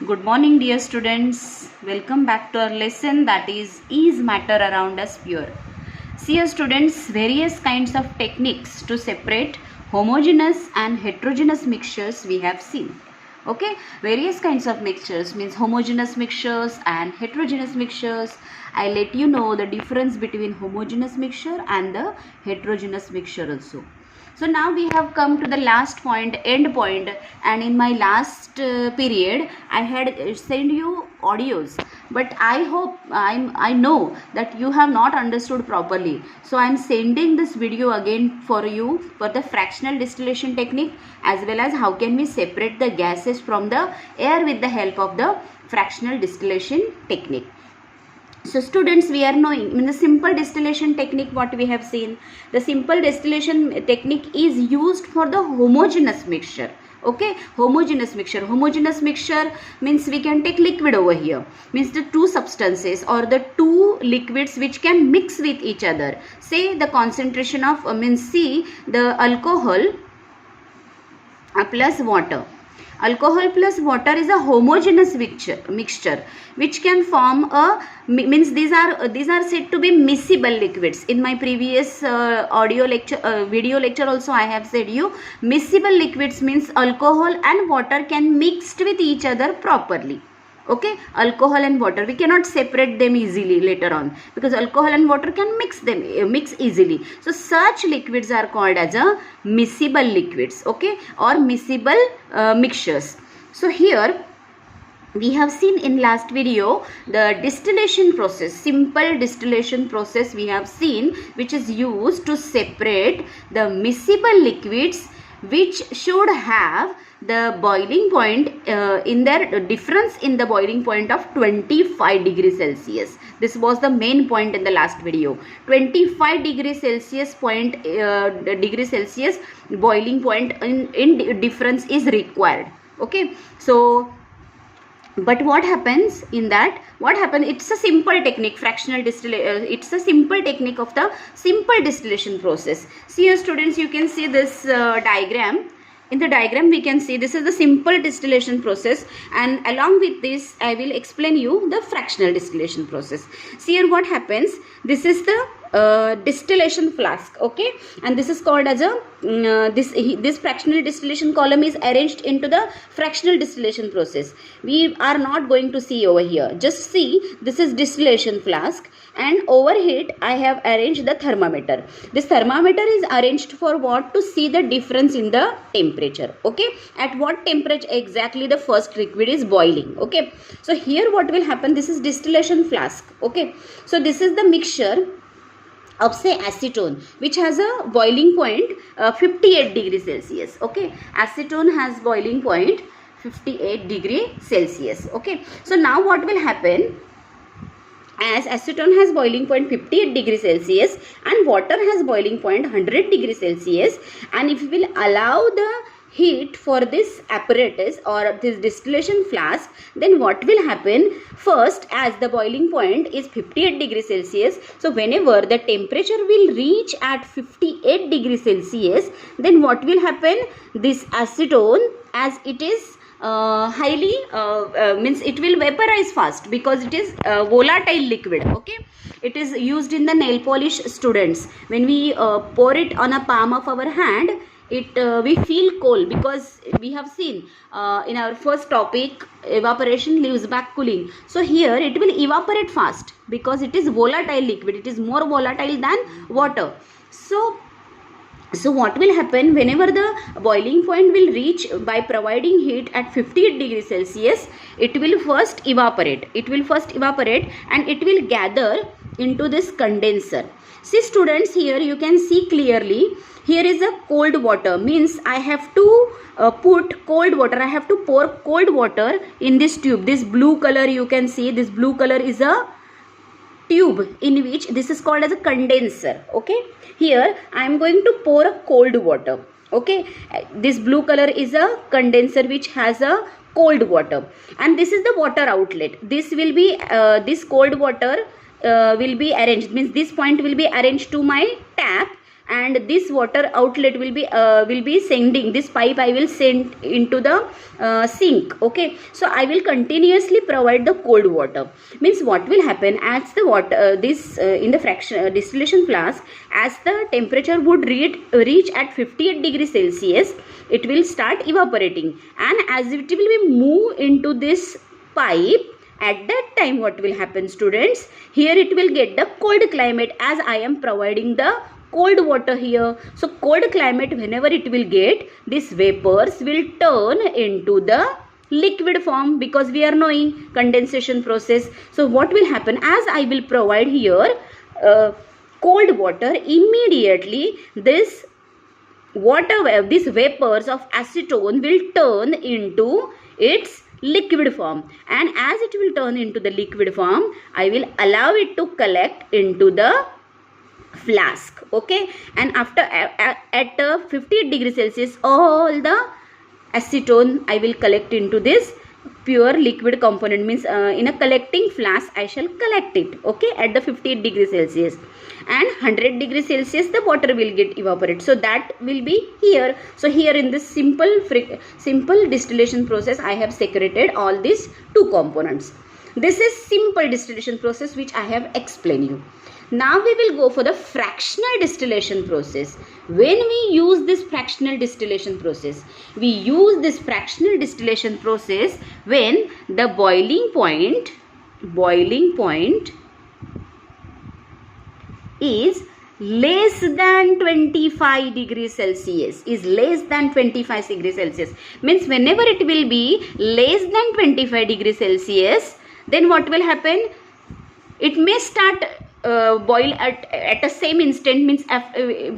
Good morning, dear students. Welcome back to our lesson, that is matter around us pure? See, students, various kinds of techniques to separate homogeneous and heterogeneous mixtures we have seen. Okay, various kinds of mixtures means homogeneous mixtures and heterogeneous mixtures. I let you know the difference between homogeneous mixture and the heterogeneous mixture also. So now we have come to the last point, end point, and in my last period I had sent you audios, but I hope I know that you have not understood properly. So I am sending this video again for you for the fractional distillation technique, as well as how can we separate the gases from the air with the help of the fractional distillation technique. So students, we are knowing in the simple distillation technique what we have seen. The simple distillation technique is used for the homogeneous mixture. Okay, homogeneous mixture. Homogeneous mixture means we can take liquid over here. Means the two substances or the two liquids which can mix with each other. Say the concentration of means C, the alcohol plus water. Alcohol plus water is a homogeneous mixture which can form a means these are said to be miscible liquids. In my previous audio lecture video lecture also I have said you miscible liquids means alcohol and water can mixed with each other properly. Okay, alcohol and water, we cannot separate them easily later on because alcohol and water can mix easily. So such liquids are called as a miscible liquids, okay, or miscible mixtures. So here we have seen in last video the distillation process, simple distillation process we have seen, which is used to separate the miscible liquids which should have the boiling point in their difference in the boiling point of 25 degrees Celsius. This was the main point in the last video. 25 degrees Celsius degree Celsius boiling point in difference is required. Okay, so but what happens in that, it's a simple technique, fractional distillation, it's a simple technique of the simple distillation process. See here students, you can see this diagram. In the diagram we can see this is the simple distillation process, and along with this I will explain you the fractional distillation process. See here what happens, this is the distillation flask, okay, and this is called as a this fractional distillation column is arranged into the fractional distillation process. We are not going to see over here, just see this is distillation flask, and over it I have arranged the thermometer. This thermometer is arranged for what? To see the difference in the temperature, okay, at what temperature exactly the first liquid is boiling. Okay, so here what will happen, this is distillation flask, okay, so this is the mixture of say acetone which has a boiling point 58 degrees Celsius. Okay, acetone has boiling point 58 degree Celsius. Okay, so now what will happen, as acetone has boiling point 58 degrees Celsius and water has boiling point 100 degrees Celsius, and if we will allow the heat for this apparatus or this distillation flask, then what will happen, first as the boiling point is 58 degrees Celsius, so whenever the temperature will reach at 58 degrees Celsius, then what will happen, this acetone, as it is highly means it will vaporize fast because it is volatile liquid. Okay, it is used in the nail polish students. When we pour it on a palm of our hand, we feel cold because we have seen in our first topic evaporation leaves back cooling. So here it will evaporate fast because it is volatile liquid, it is more volatile than water. So what will happen, whenever the boiling point will reach by providing heat at 58 degrees Celsius, it will first evaporate and it will gather into this condenser. See students, here you can see clearly, here is a cold water, means I have to put cold water, I have to pour cold water in this tube. This blue color you can see, this blue color is a tube in which this is called as a condenser. Okay, here I am going to pour a cold water. Okay, this blue color is a condenser which has a cold water, and this is the water outlet. This will be this cold water will be arranged, means this point will be arranged to my tap, and this water outlet will be sending, this pipe I will send into the sink. Okay, so I will continuously provide the cold water. Means what will happen, as the water in the fraction distillation flask, as the temperature would reach at 58 degrees Celsius, it will start evaporating, and as it will be move into this pipe, at that time what will happen, students, here it will get the cold climate, as I am providing the cold water here. So cold climate, whenever it will get, these vapors will turn into the liquid form, because we are knowing condensation process. So what will happen, as I will provide here cold water, immediately this these vapors of acetone will turn into its liquid form, and as it will turn into the liquid form, I will allow it to collect into the flask. Okay, and after at 58 degrees Celsius, all the acetone I will collect into this pure liquid component, means in a collecting flask I shall collect it. Okay, at the 58 degrees Celsius, and 100 degrees Celsius the water will get evaporated. So that will be here. So here in this simple distillation process, I have separated all these two components. This is simple distillation process which I have explained you. Now we will go for the fractional distillation process. When we use this fractional distillation process, we use this fractional distillation process when the boiling point is less than 25 degrees Celsius, means whenever it will be less than 25 degrees Celsius, then what will happen, it may start boil at the same instant, means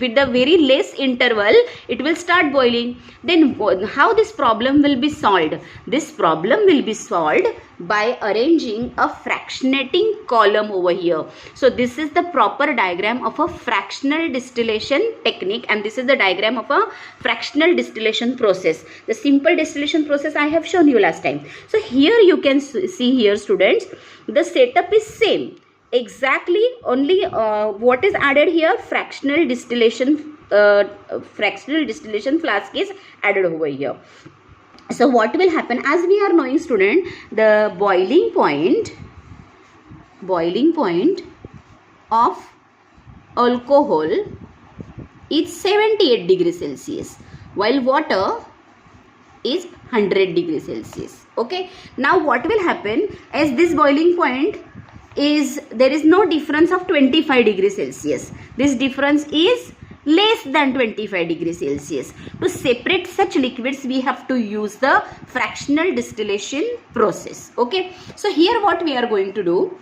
with the very less interval it will start boiling. Then how this problem will be solved? This problem will be solved by arranging a fractionating column over here. So this is the proper diagram of a fractional distillation technique, and this is the diagram of a fractional distillation process. The simple distillation process I have shown you last time. So here you can see here, students, the setup is same. Exactly, only what is added here, fractional distillation flask is added over here. So what will happen, as we are knowing, student, the boiling point of alcohol is 78 degrees Celsius, while water is 100 degrees Celsius. Okay, now what will happen, as this boiling point is, there is no difference of 25 degrees Celsius. This difference is less than 25 degrees Celsius. To separate such liquids, we have to use the fractional distillation process. Okay, so here what we are going to do,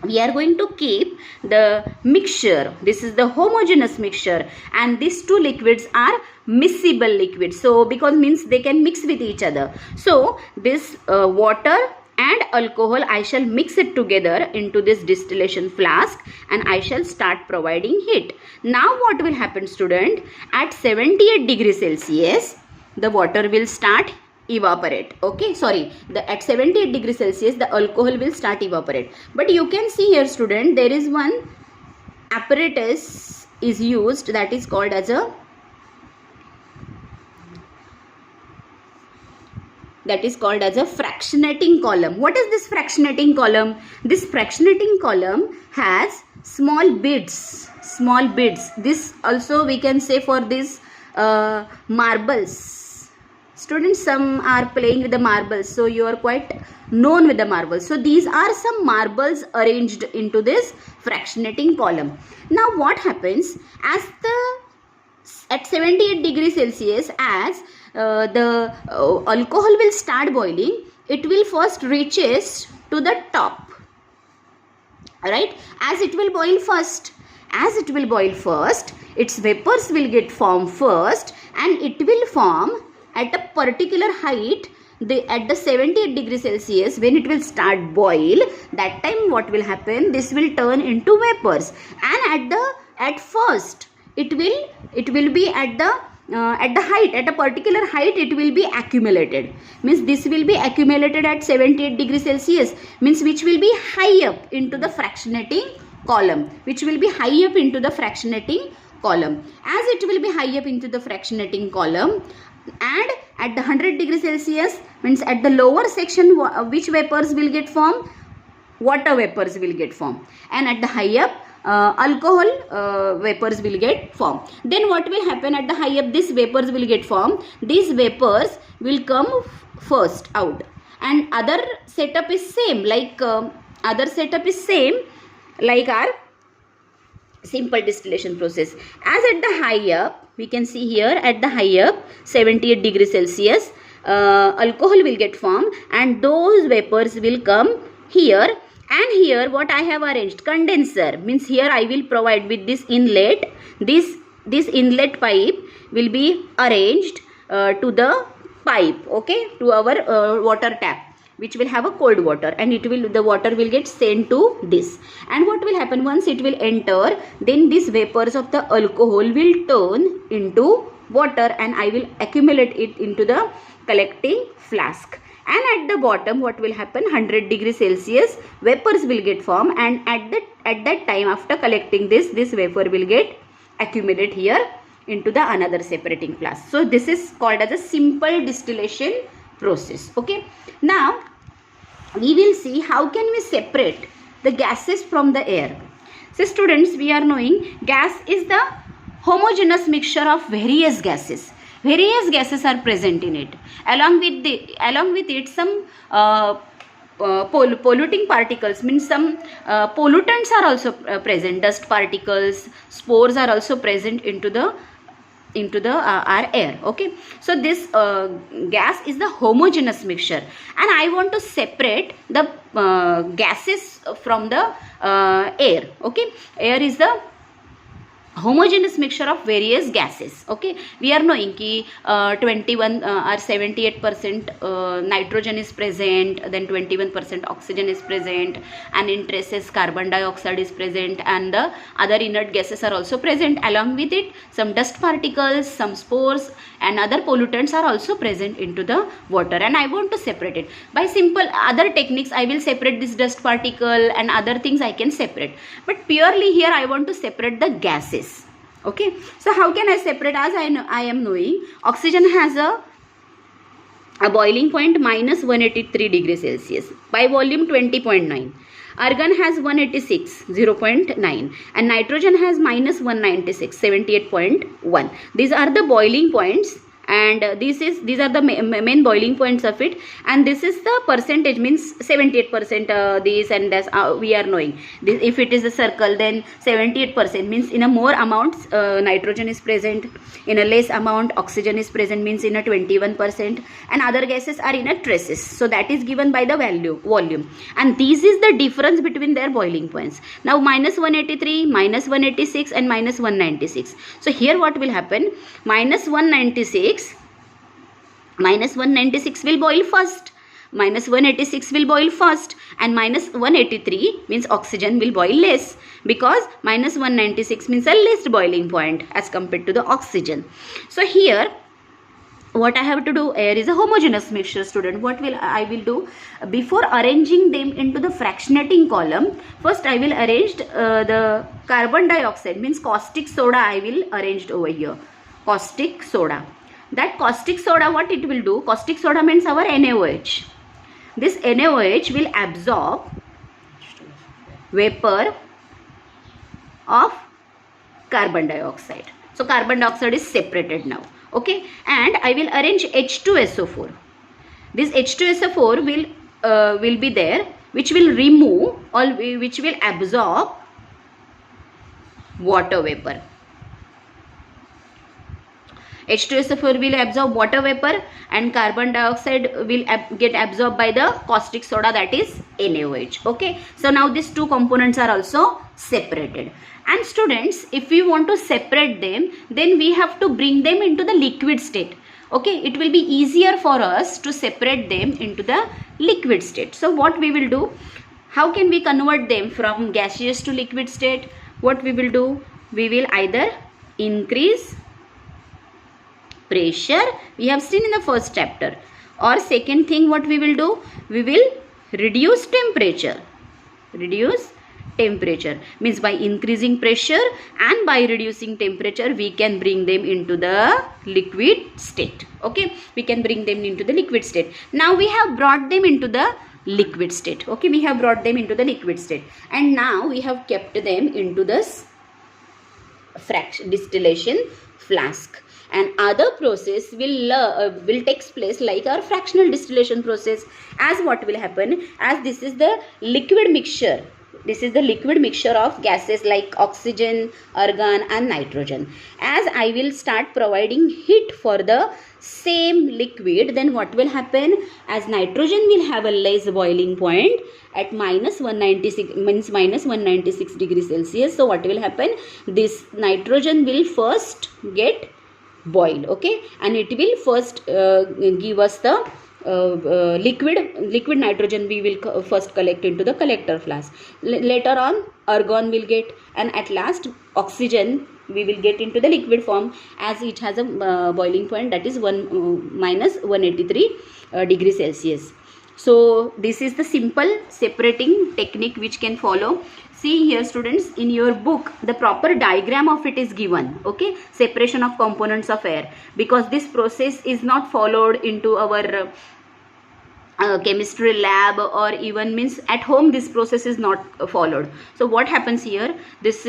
we are going to keep the mixture. This is the homogeneous mixture, and these two liquids are miscible liquids. So because means they can mix with each other. So this water and alcohol, I shall mix it together into this distillation flask, and I shall start providing heat. Now what will happen, student, at 78 degrees Celsius the water will start evaporate. Okay, sorry, at 78 degrees Celsius the alcohol will start evaporate. But you can see here, student, there is one apparatus is used, that is called as a fractionating column. What is this fractionating column? This fractionating column has small beads. This also we can say for this marbles. Students, some are playing with the marbles, so you are quite known with the marbles. So these are some marbles arranged into this fractionating column. Now what happens, at 78 degrees Celsius, as the alcohol will start boiling, it will first reaches to the top, right? As it will boil first, its vapors will get formed first, and it will form at a particular height. At the 78 degrees Celsius, when it will start boil, that time what will happen, this will turn into vapors, and at first it will be at a particular height, it will be accumulated. Means this will be accumulated at 78 degrees Celsius, means which will be high up into the fractionating column, column. As it will be high up into the fractionating column, and at the 100 degrees Celsius means at the lower section which vapors will get formed? Water vapors will get formed, and at the high up alcohol vapors will get formed. Then what will happen at the high up? These vapors will get formed. These vapors will come first out, and other setup is same like our simple distillation process. As at the high up, we can see here at the high up 78 degrees Celsius alcohol will get formed, and those vapors will come here. And here what I have arranged, condenser, means here I will provide with this inlet. This inlet pipe will be arranged to the pipe, okay, to our water tap, which will have a cold water, and the water will get sent to this. And what will happen once it will enter, then these vapors of the alcohol will turn into water, and I will accumulate it into the collecting flask. And at the bottom what will happen, 100 degrees Celsius vapors will get formed, and at that time after collecting this vapor will get accumulate here into the another separating flask. So this is called as a simple distillation process. Okay, now we will see how can we separate the gases from the air. So students, we are knowing gas is the homogeneous mixture of various gases. Various gases are present in it. Along with it some polluting particles, means some pollutants are also present. Dust particles, spores are also present into the our air. Okay, so this gas is the homogeneous mixture, and I want to separate the gases from the air. Okay, air is the homogeneous mixture of various gases. Okay, we are knowing ki 21 or 78% nitrogen is present, then 21% oxygen is present, and in traces carbon dioxide is present, and the other inert gases are also present. Along with it some dust particles, some spores and other pollutants are also present into the water, and I want to separate it by simple other techniques. I will separate this dust particle and other things I can separate, but purely here I want to separate the gases. Okay, so how can I separate? As I am knowing oxygen has a boiling point minus 183 degrees Celsius by volume 20.9. Argon has 186, 0.9, and nitrogen has minus 196, 78.1. These are the boiling points, and these are the main boiling points of it, and this is the percentage, means 78% this and this we are knowing this. If it is a circle, then 78% means in a more amounts nitrogen is present, in a less amount oxygen is present, means in a 21%, and other gases are in a traces. So that is given by the volume, and this is the difference between their boiling points. Now minus 183, minus 186 and minus 196. So here what will happen, minus 196 will boil first, minus 186 will boil first, and minus 183 means oxygen will boil less, because minus 196 means a least boiling point as compared to the oxygen. So here what I have to do, air is a homogeneous mixture. Student, what I will do, before arranging them into the fractionating column, first I will arrange the carbon dioxide, means caustic soda I will arrange over here, caustic soda. That caustic soda, what it will do, caustic soda means our NaOH. This NaOH will absorb vapor of carbon dioxide. So carbon dioxide is separated now. Okay, and I will arrange H2SO4. This H2SO4 will be there, which will remove or which will absorb water vapor. H2SO4 will absorb water vapor, and carbon dioxide will get absorbed by the caustic soda, that is NaOH. Okay, so now these two components are also separated. And students, if we want to separate them, then we have to bring them into the liquid state. Okay, it will be easier for us to separate them into the liquid state. So what we will do, how can we convert them from gaseous to liquid state? What we will do, we will either increase pressure, we have seen in the first chapter, or second thing what we will do, we will reduce temperature. Reduce temperature. Means by increasing pressure and by reducing temperature, we can bring them into the liquid state. Okay, we can bring them into the liquid state. Now we have brought them into the liquid state. Okay, we have brought them into the liquid state, and now we have kept them into this distillation flask, and other process will takes place like our fractional distillation process. As what will happen, as this is the liquid mixture, this is the liquid mixture of gases like oxygen, argon and nitrogen. As I will start providing heat for the same liquid, then what will happen, as nitrogen will have a less boiling point at minus 196, means minus 196 degrees Celsius. So what will happen, this nitrogen will first get boiled, okay, and it will first give us the liquid nitrogen we will first collect into the collector flask. Later on argon will get, and at last oxygen we will get into the liquid form, as it has a boiling point that is minus 183 degrees Celsius. So this is the simple separating technique which can follow. See here students, in your book the proper diagram of it is given, okay, separation of components of air, because this process is not followed into our chemistry lab, or even means at home this process is not followed. So what happens here, this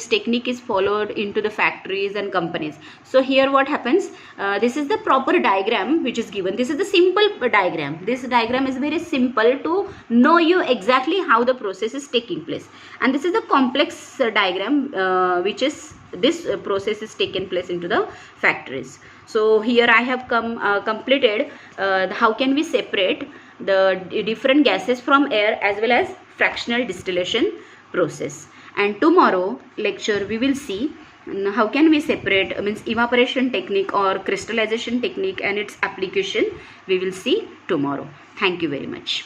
technique is followed into the factories and companies. So here what happens, this is the proper diagram which is given. This is the simple diagram. This diagram is very simple to know you exactly how the process is taking place, and this is the complex diagram which is this process is taken place into the factories. So here I have completed how can we separate the different gases from air as well as fractional distillation process. And tomorrow lecture we will see how can we separate, means evaporation technique or crystallization technique and its application we will see tomorrow. Thank you very much.